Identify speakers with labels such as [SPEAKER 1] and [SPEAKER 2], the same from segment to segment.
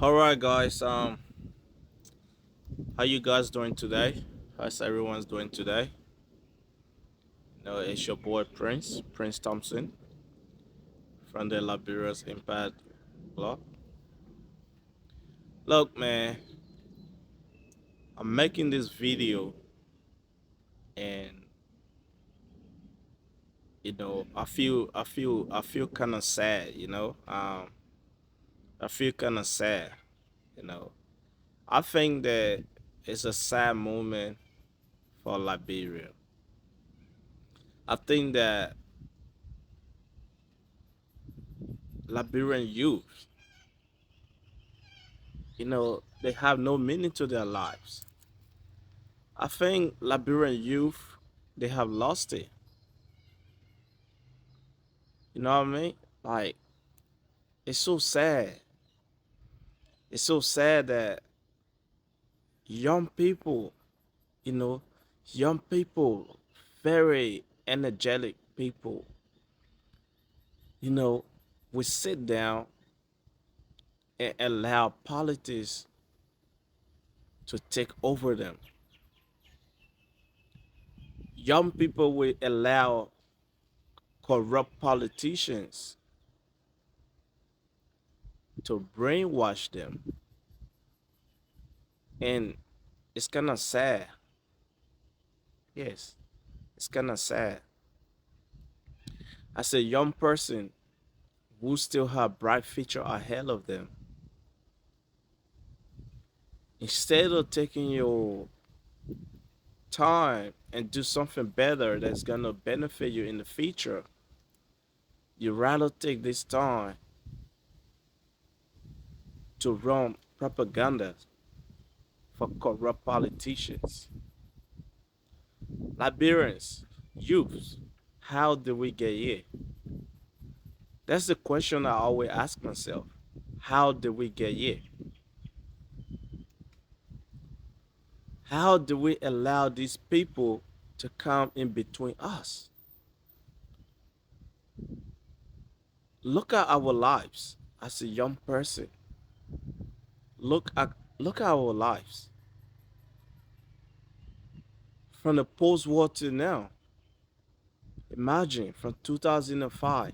[SPEAKER 1] All right, guys. How you guys doing today? How's everyone's doing today? It's your boy Prince Thompson from the Liberia's Impact Blog. Look, man, I'm making this video, and I feel kind of sad. I feel kind of sad. You know, I think that it's a sad moment for Liberia. I think that Liberian youth, they have no meaning to their lives. I think Liberian youth, they have lost it. You know what I mean? Like, it's so sad. It's so sad that young people, you know, young people, very energetic people, you know, we sit down and allow politics to take over them. Young people will allow corrupt politicians to brainwash them. And it's kind of sad. Yes, it's kind of sad. As a young person who still have bright future ahead of them, instead of taking your time and do something better that's gonna benefit you in the future, you rather take this time to run propaganda for corrupt politicians. Liberians, youths, how did we get here? That's the question I always ask myself. How did we get here? How do we allow these people to come in between us? Look at our lives as a young person. Look at our lives from the post-war to now. Imagine from 2005,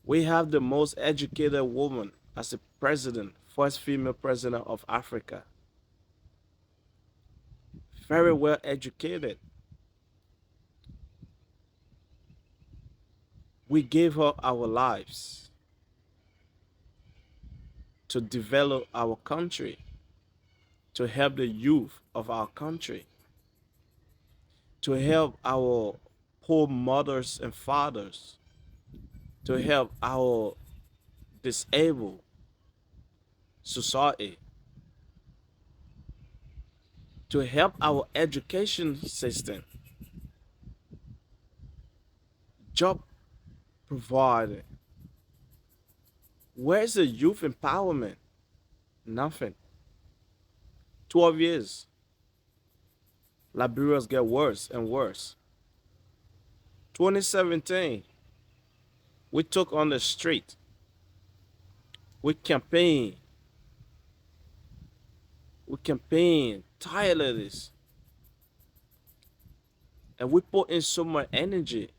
[SPEAKER 1] we have the most educated woman as a president, first female president of Africa. Very well educated. We gave her our lives to develop our country, to help the youth of our country, to help our poor mothers and fathers, to help our disabled society, to help our education system, job providing. Where's the youth empowerment? Nothing. 12 years. Liberia's get worse and worse. 2017, we took on the street. We campaigned. We campaigned tirelessly. And we put in so much energy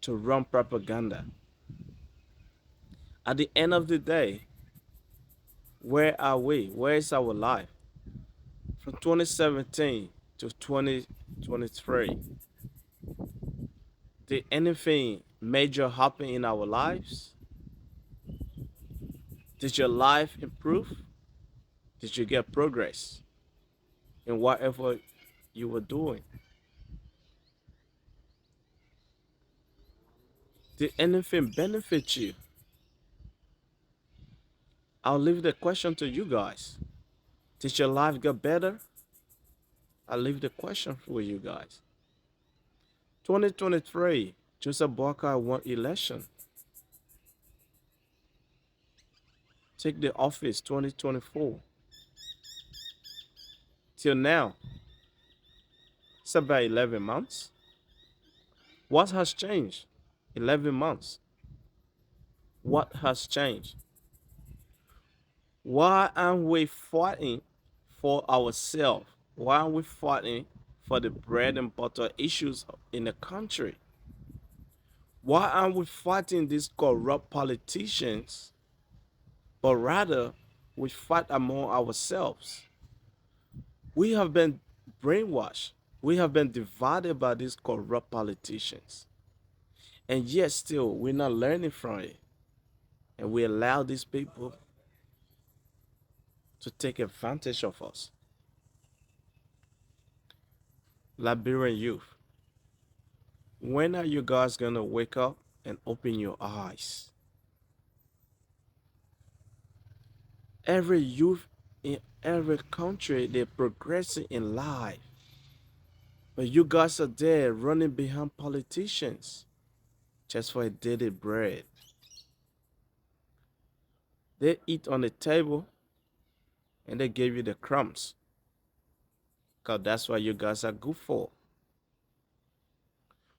[SPEAKER 1] to run propaganda. At the end of the day, where are we? Where is our life? From 2017 to 2023, did anything major happen in our lives? Did your life improve? Did you get progress in whatever you were doing? Did anything benefit you? I'll leave the question to you guys. Did your life get better? I'll leave the question for you guys. 2023, Joseph Boakai won election. Take the office 2024. Till now, it's about 11 months. What has changed? 11 months. What has changed? Why aren't we fighting for ourselves? Why aren't we fighting for the bread and butter issues in the country? Why aren't we fighting these corrupt politicians, but rather we fight among ourselves? We have been brainwashed. We have been divided by these corrupt politicians. And yet still we're not learning from it. And we allow these people to take advantage of us. Liberian youth, when are you guys gonna wake up and open your eyes? Every youth in every country, they're progressing in life. But you guys are there running behind politicians just for a daily bread. They eat on the table and they give you the crumbs. Because that's what you guys are good for.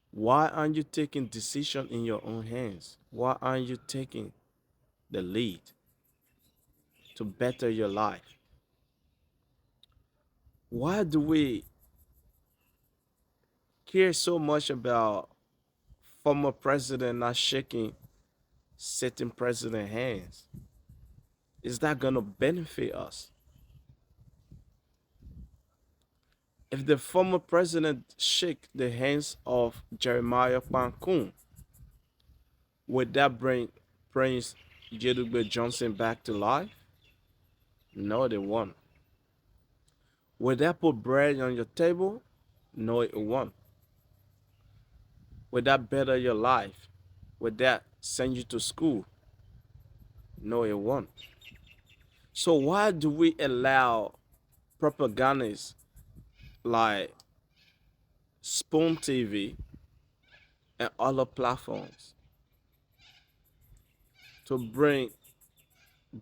[SPEAKER 1] Why aren't you taking decision in your own hands? Why aren't you taking the lead to better your life? Why do we care so much about former president not shaking sitting president hands? Is that gonna benefit us? If the former president shake the hands of Jeremiah Koung, would that bring Prince Jedugbe Johnson back to life? No, they won't. Would that put bread on your table? No, it won't. Would that better your life? Would that send you to school? No, it won't. So why do we allow propagandists like Spoon TV and other platforms to bring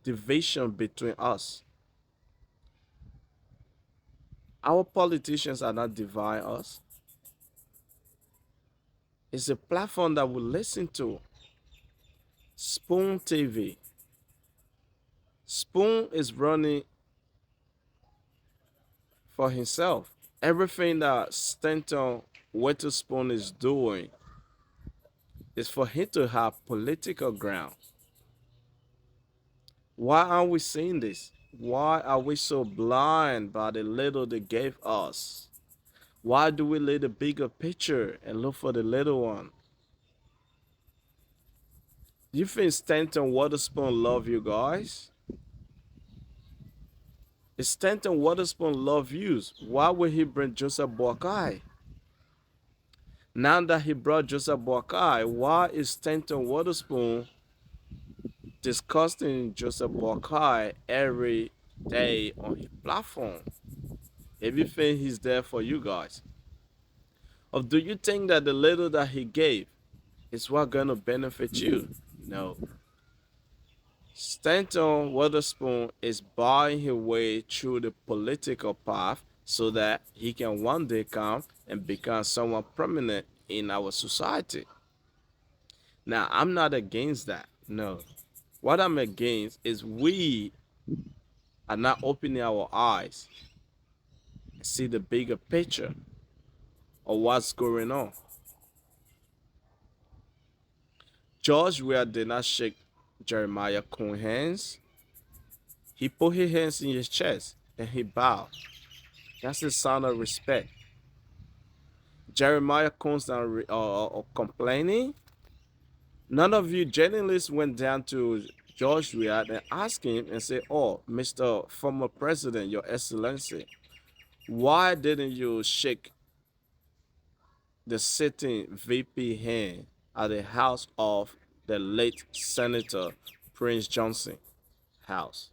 [SPEAKER 1] division between us? Our politicians are not dividing us. It's a platform that we listen to. Spoon TV. Spoon is running for himself. Everything that Stanton Witherspoon is doing is for him to have political ground. Why aren't we seeing this? Why are we so blind by the little they gave us? Why do we leave the bigger picture and look for the little one? You think Stanton Witherspoon love you guys? If Stanton Witherspoon love you, why would he bring Joseph Boakai? Now that he brought Joseph Boakai, why is Stanton Witherspoon discussing Joseph Boakai every day on his platform? If you think he's there for you guys, or do you think that the little that he gave is what gonna benefit you? No. Stanton Witherspoon is buying his way through the political path so that he can one day come and become someone prominent in our society. Now, I'm not against that. No. What I'm against is we are not opening our eyes and see the bigger picture of what's going on. George Weah did not shake Jeremiah Koung's hands. He put his hands in his chest and he bowed. That's a sign of respect. Jeremiah Koung's not complaining. None of you journalists went down to George Weah and asked him and said, "Oh, Mr. Former President, Your Excellency, why didn't you shake the sitting VP hand at the house of the late Senator Prince Johnson house?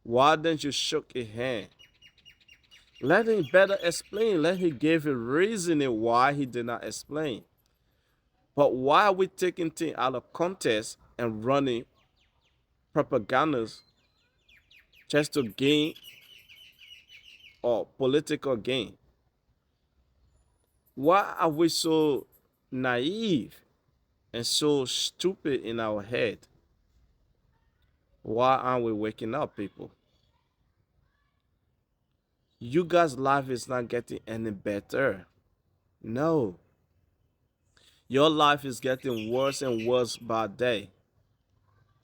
[SPEAKER 1] Why didn't you shake his hand? Let him better explain. Let him give a reasoning why he did not explain. But why are we taking things out of context and running propagandas just to gain or political gain? Why are we so naive and so stupid in our head. Why aren't we waking up, people? You guys' life is not getting any better. No. Your life is getting worse and worse by day.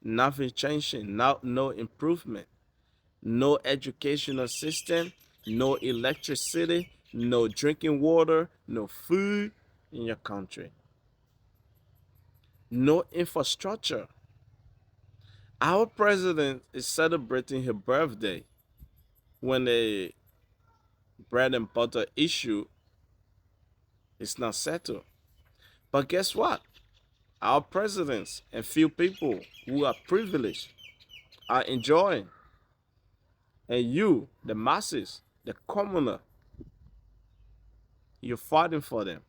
[SPEAKER 1] Nothing changing, no improvement, no educational system, no electricity, no drinking water, no food in your country, no infrastructure. Our president is celebrating her birthday when the bread and butter issue is not settled. But guess what? Our presidents and few people who are privileged are enjoying. And you, the masses, the commoner, you're fighting for them.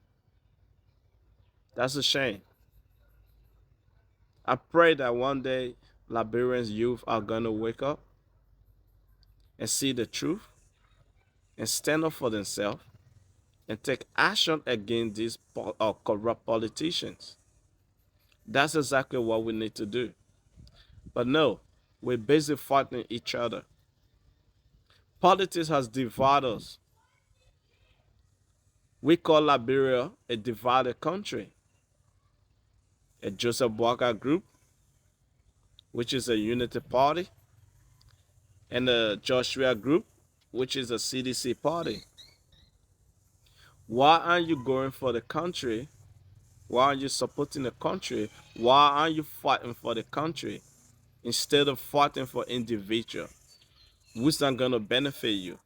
[SPEAKER 1] That's a shame. I pray that one day Liberians youth are gonna wake up and see the truth and stand up for themselves and take action against these corrupt politicians. That's exactly what we need to do. But no, we're busy fighting each other. Politics has divided us. We call Liberia a divided country. A Joseph Boakai group, which is a unity party, and the Joshua Group, which is a CDC party. Why aren't you going for the country? Why aren't you supporting the country? Why aren't you fighting for the country instead of fighting for individual? Who's not gonna benefit you?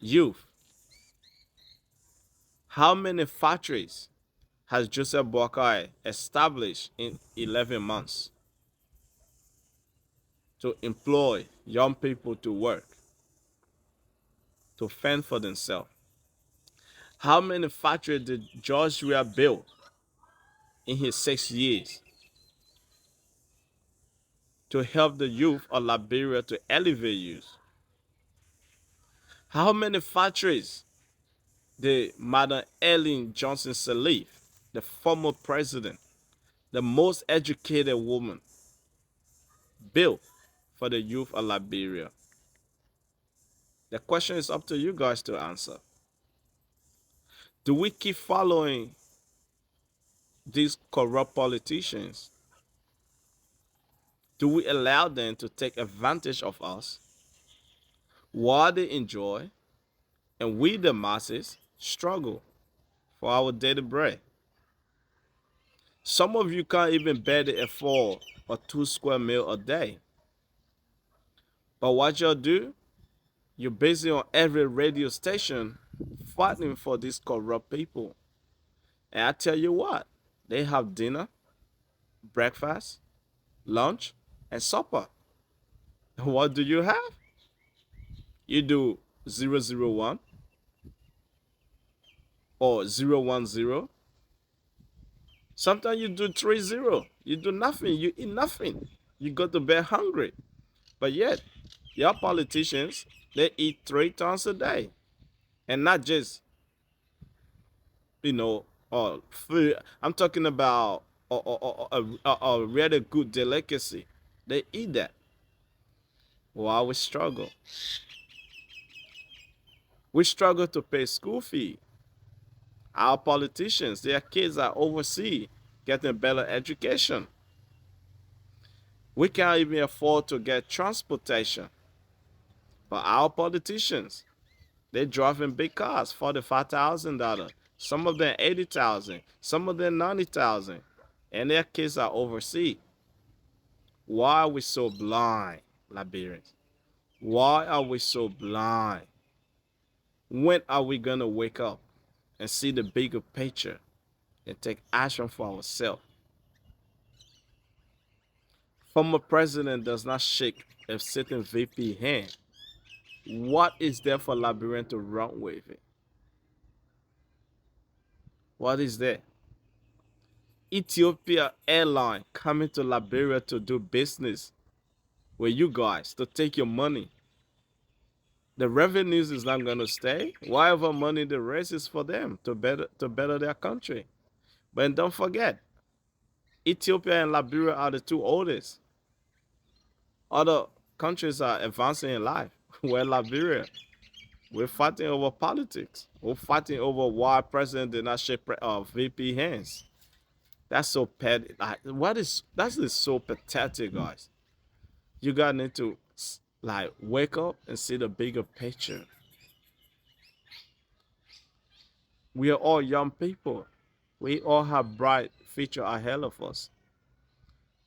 [SPEAKER 1] Youth. How many factories has Joseph Boakai established in 11 months to employ young people to work, to fend for themselves? How many factories did Joshua build in his 6 years to help the youth of Liberia to elevate youth? How many factories did Madam Ellen Johnson Sirleaf, the former president, the most educated woman, build for the youth of Liberia? The question is up to you guys to answer. Do we keep following these corrupt politicians? Do we allow them to take advantage of us while they enjoy and we, the masses, struggle for our daily bread? Some of you can't even barely afford a 2 square meal a day. But what y'all do, you're busy on every radio station fighting for these corrupt people. And I tell you what, they have dinner, breakfast, lunch, and supper. What do you have? You do 001 or 010. Sometimes you do 30. You do nothing. You eat nothing. You go to bed hungry. But yet, your politicians, they eat 3 times a day. And not just, food. I'm talking about a really good delicacy. They eat that while we struggle. We struggle to pay school fee. Our politicians, their kids are overseas getting better education. We can't even afford to get transportation. But our politicians, they drive in big cars, $45,000. Some of them 80,000, some of them 90,000, and their kids are overseas. Why are we so blind, Liberians? Why are we so blind? When are we gonna wake up and see the bigger picture and take action for ourselves? Former president does not shake a sitting VP hand. What is there for Liberian to run with it? What is there? Ethiopia airline coming to Liberia to do business with you guys to take your money. The revenues is not going to stay. Whatever money the rest is for them to better their country. But don't forget, Ethiopia and Liberia are the two oldest. Other countries are advancing in life. Where Liberia, we're fighting over politics. We're fighting over why president did not shake VP hands. That's so petty. Like, that is so pathetic, guys. You guys need to like wake up and see the bigger picture. We are all young people. We all have bright future ahead of us.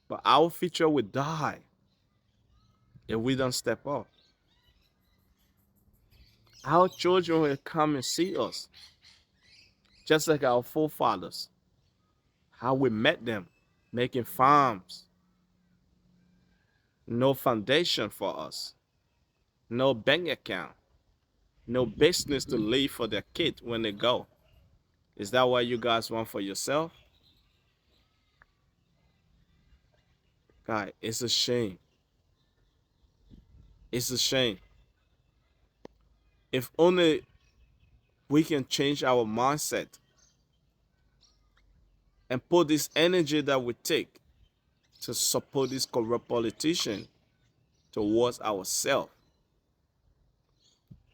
[SPEAKER 1] But our future will die if we don't step up. Our children will come and see us, just like our forefathers, how we met them, making farms, no foundation for us, no bank account, no business to leave for their kid when they go. Is that what you guys want for yourself? God, it's a shame. It's a shame. If only we can change our mindset and put this energy that we take to support this corrupt politician towards ourselves,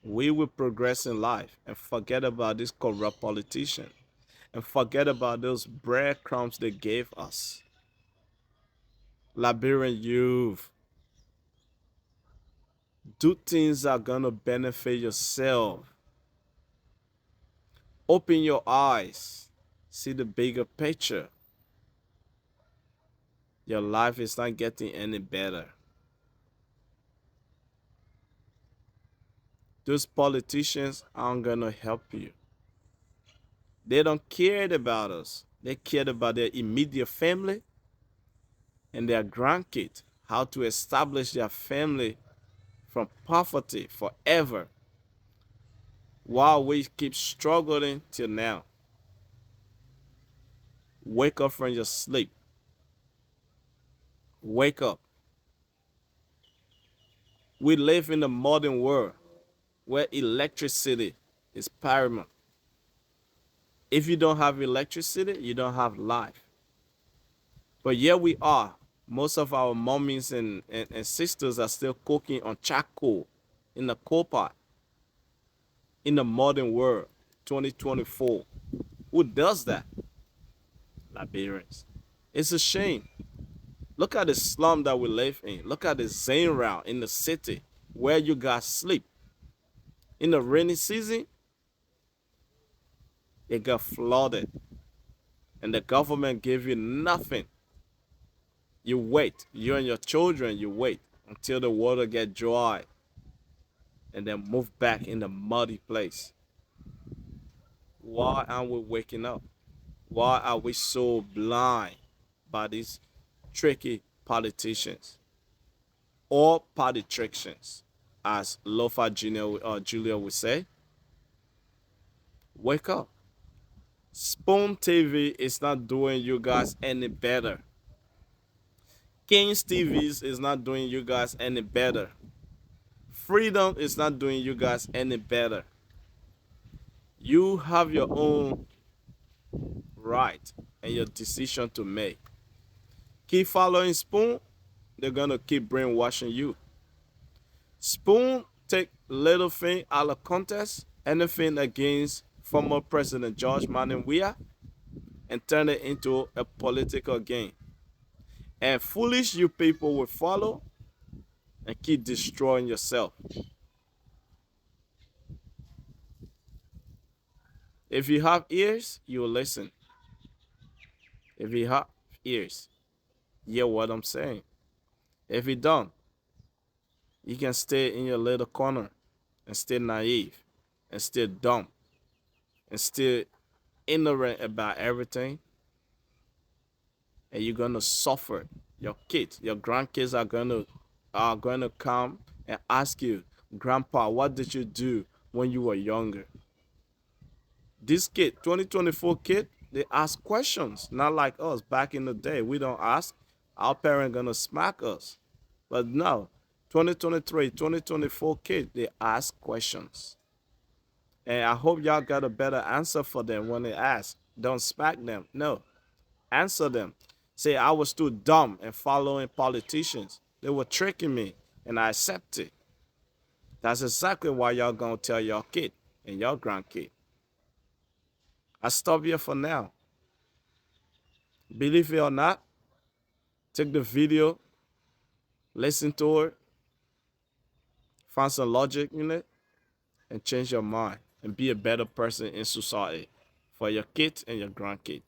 [SPEAKER 1] we will progress in life and forget about this corrupt politician and forget about those breadcrumbs they gave us. Liberian youth, do things that are gonna benefit yourself. Open your eyes, see the bigger picture. Your life is not getting any better. Those politicians aren't gonna help you. They don't care about us. They care about their immediate family and their grandkids, how to establish their family from poverty forever while we keep struggling till now. Wake up from your sleep. Wake up. We live in a modern world where electricity is paramount. If you don't have electricity, you don't have life. But here we are. Most of our mummies and sisters are still cooking on charcoal in the coal pot in the modern world, 2024. Who does that? Liberians. It's a shame. Look at the slum that we live in. Look at the Zane route in the city where you guys sleep. In the rainy season, it got flooded and the government gave you nothing. You wait, you and your children, you wait until the water get dry and then move back in the muddy place. Why aren't we waking up? Why are we so blind by these tricky politicians or politicians, as Lofa Julia would say? Wake up. Spoon TV is not doing you guys any better. King's TVs is not doing you guys any better. Freedom is not doing you guys any better. You have your own right and your decision to make. Keep following Spoon, they're gonna keep brainwashing you. Spoon take little thing out of context, anything against former President George Weah, and turn it into a political game. And foolish you people will follow and keep destroying yourself. If you have ears, you will listen. If you have ears, hear what I'm saying. If you don't, you can stay in your little corner and stay naive and stay dumb and still ignorant about everything, and you're gonna suffer. Your kids, your grandkids are gonna come and ask you, Grandpa, what did you do when you were younger? This kid, 2024 kid, they ask questions, not like us back in the day. We don't ask. Our parents gonna smack us. But no, 2023, 2024 kid, they ask questions. And I hope y'all got a better answer for them when they ask. Don't smack them. No. Answer them. Say, I was too dumb and following politicians. They were tricking me, and I accept it. That's exactly why y'all gonna tell your kid and your grandkid. I stop here for now. Believe it or not, take the video, listen to it, find some logic in it, and change your mind and be a better person in society for your kids and your grandkids.